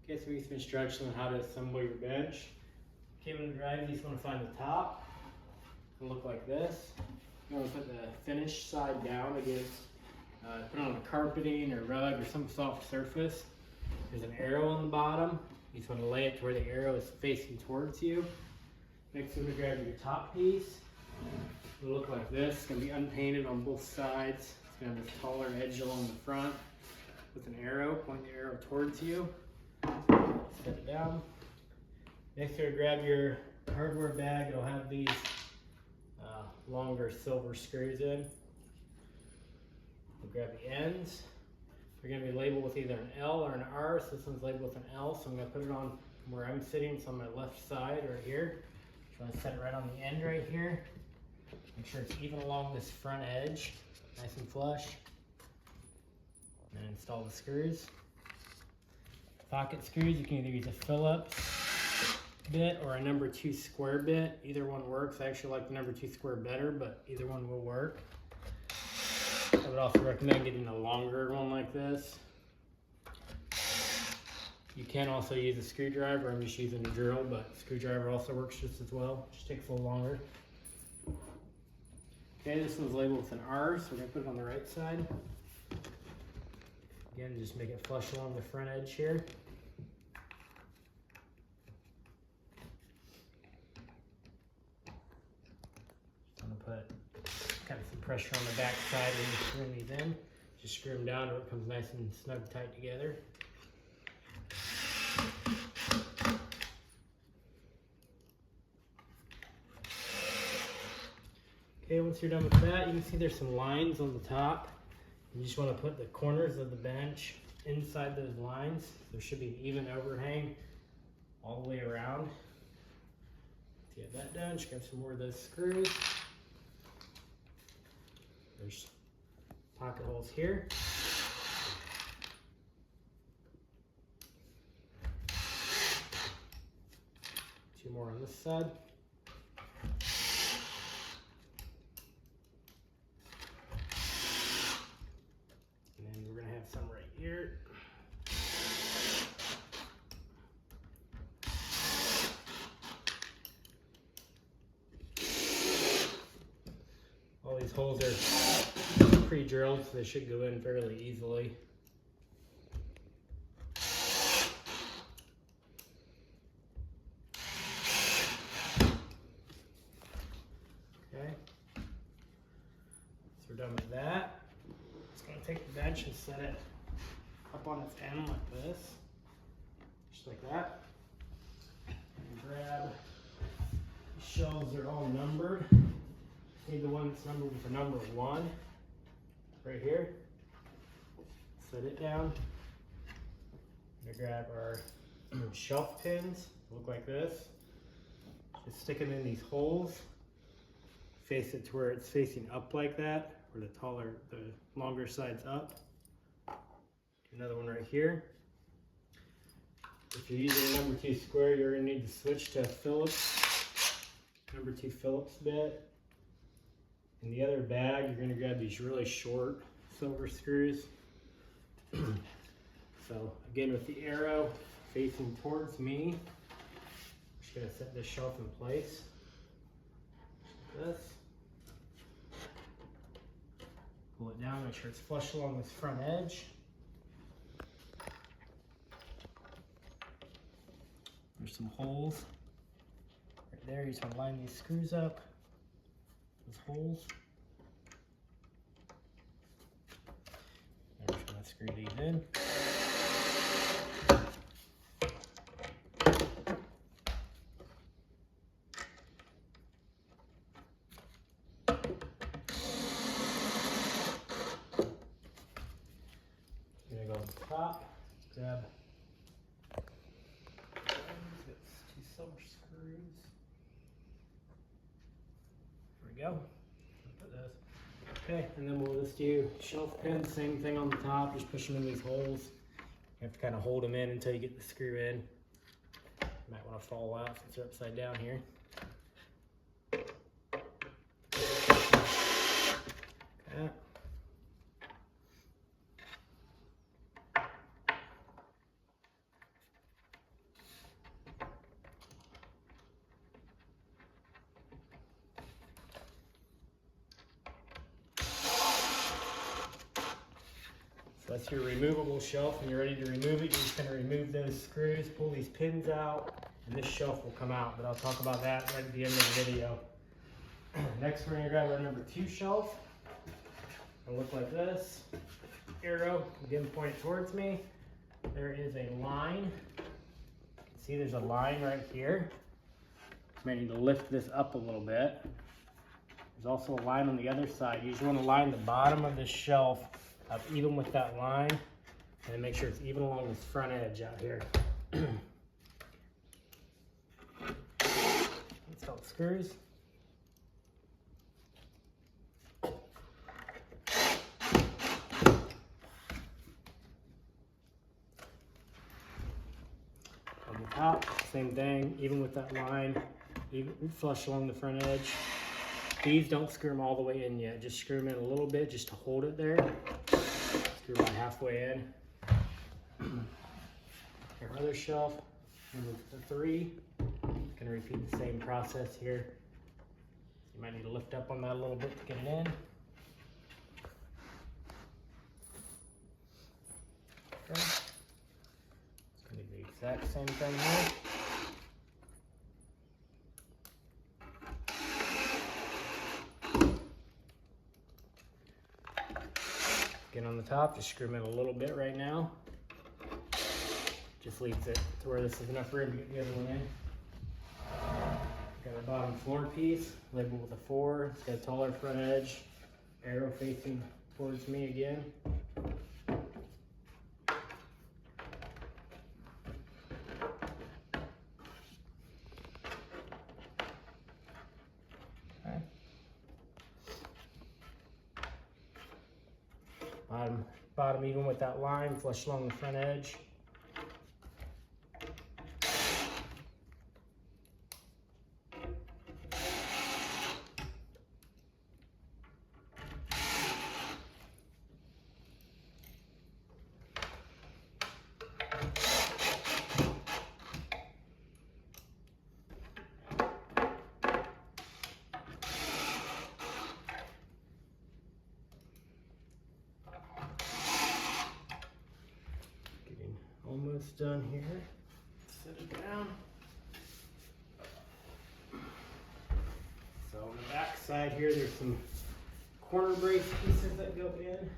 Okay, so we get some instructions on how to assemble your bench. Okay, when you drive, you just want to find the top. It'll look like this. You want to put the finished side down against, put it on a carpeting or rug or some soft surface. There's an arrow on the bottom. You just want to lay it to where the arrow is facing towards you. Next, you're going to grab your top piece. It'll look like this. It's going to be unpainted on both sides. It's going to have this taller edge along the front with an arrow, point the arrow towards you. Set it down. Next, you're going to grab your hardware bag. It'll have these longer silver screws in. We'll grab the ends. They're going to be labeled with either an L or an R. So this one's labeled with an L. So I'm going to put it on where I'm sitting. So on my left side right here. So I'm going to set it right on the end right here. Make sure it's even along this front edge. Nice and flush. And install the screws. Pocket screws, you can either use a Phillips bit or a number 2 square bit. Either one works. I actually like the number 2 square better, but either one will work. I would also recommend getting a longer one like this. You can also use a screwdriver. I'm just using a drill, but screwdriver also works just as well. Just takes a little longer. Okay, this one's labeled with an R, so we're going to put it on the right side. Again, just make it flush along the front edge here. I'm going to put kind of some pressure on the back side when you screw these in. Just screw them down so it comes nice and snug tight together. Okay, once you're done with that, you can see there's some lines on the top. You just want to put the corners of the bench inside those lines. There should be an even overhang all the way around. To get that done, just grab some more of those screws. There's pocket holes here. Two more on this side. Some right here. All these holes are pre-drilled, so they should go in fairly easily. Okay, so we're done with that. Take the bench and set it up on its end like this, just like that. And grab the shelves, they're all numbered. Need the one that's numbered with the number 1 right here. Set it down. I'm gonna grab our shelf pins, look like this. Just stick them in these holes. Face it to where it's facing up like that. Or the longer side's up. Another one right here. If you're using a number 2 square, you're going to need to switch to a Phillips, number 2 Phillips bit. In the other bag, you're going to grab these really short silver screws. So again, with the arrow facing towards me, I'm just going to set this shelf in place. Like this. Pull it down, make sure it's flush along this front edge. There's some holes right there. You just want to line these screws up, those holes. I'm just going to screw these in. Top, grab 2 silver screws. There we go. Put those. Okay, and then we'll just do shelf pins, same thing on the top, just push them in these holes. You have to kind of hold them in until you get the screw in. You might want to fall out since they're upside down here. Okay. That's your removable shelf. When you're ready to remove it, you're just going to remove those screws, pull these pins out, and this shelf will come out. But I'll talk about that right at the end of the video. Next, we're going to grab our number 2 shelf. It'll look like this. Arrow, again, point it towards me. There is a line. See, there's a line right here. Might need to lift this up a little bit. There's also a line on the other side. You just want to line the bottom of this shelf up even with that line, and make sure it's even along this front edge out here. Install the screws. On the top, same thing, even with that line, even flush along the front edge. These don't screw them all the way in yet. Just screw them in a little bit just to hold it there. Screw about halfway in. Our other shelf, number 3. Just gonna repeat the same process here. You might need to lift up on that a little bit to get it in. Okay. It's gonna be the exact same thing here. Again, on the top, just screw them in a little bit right now. Just leaves it to where this is enough room to get the other one in. Got our bottom floor piece, labeled with a 4. It's got a taller front edge, arrow facing towards me again. Bottom even with that line, flush along the front edge. Almost done here. Set it down. So on the back side here, there's some corner brace pieces that go in.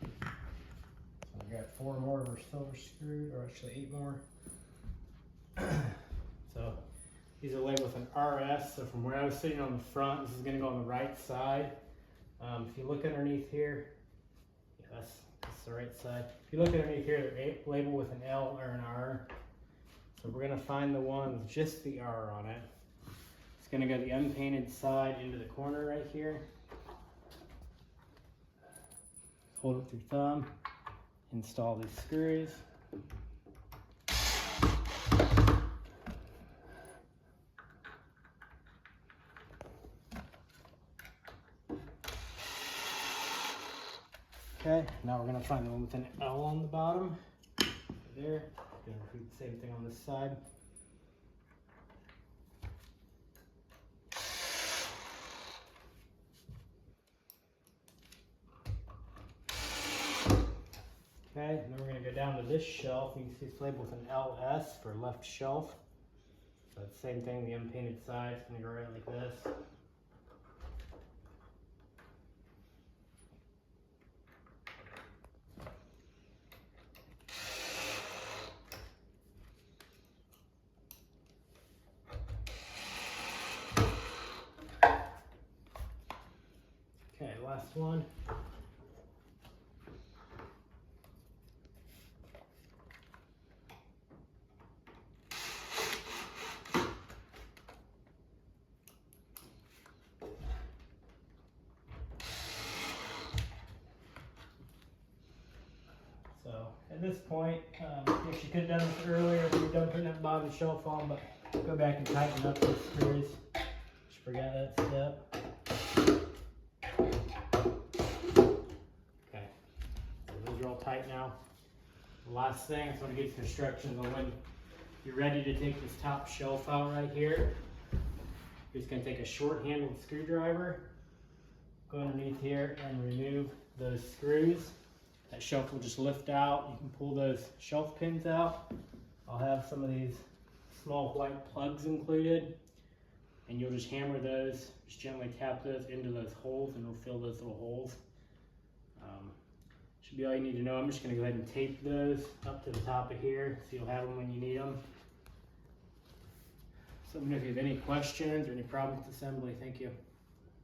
So I've got 4 more of our silver screws, or actually 8 more. So these are labeled with an RS. So from where I was sitting on the front, this is going to go on the right side. If you look underneath here, yeah, that's the right side. If you look underneath here, they're labeled with an L or an R. So we're going to find the one with just the R on it. It's going to go the unpainted side into the corner right here. Hold it with your thumb. Install these screws. Okay, now we're going to find the one with an L on the bottom. Right there. Going to repeat the same thing on this side. Okay, and then we're going to go down to this shelf. You can see it's labeled with an LS for left shelf. So it's the same thing, the unpainted side. It's going to go right like this. Okay, last one. So at this point, if you could have done this earlier, if you were done putting that bottom shelf on, but go back and tighten up those screws. Just forgot that step. Okay, so those are all tight now. The last thing, I just want to give you some instructions on when you're ready to take this top shelf out right here. You're just going to take a short-handled screwdriver, go underneath here and remove those screws. That shelf will just lift out. You can pull those shelf pins out. I'll have some of these small white plugs included, and you'll just hammer those, just gently tap those into those holes, and it'll fill those little holes. Should be all you need to know. I'm just going to go ahead and tape those up to the top of here, so you'll have them when you need them. So let me know if you have any questions or any problems with assembly. Thank you.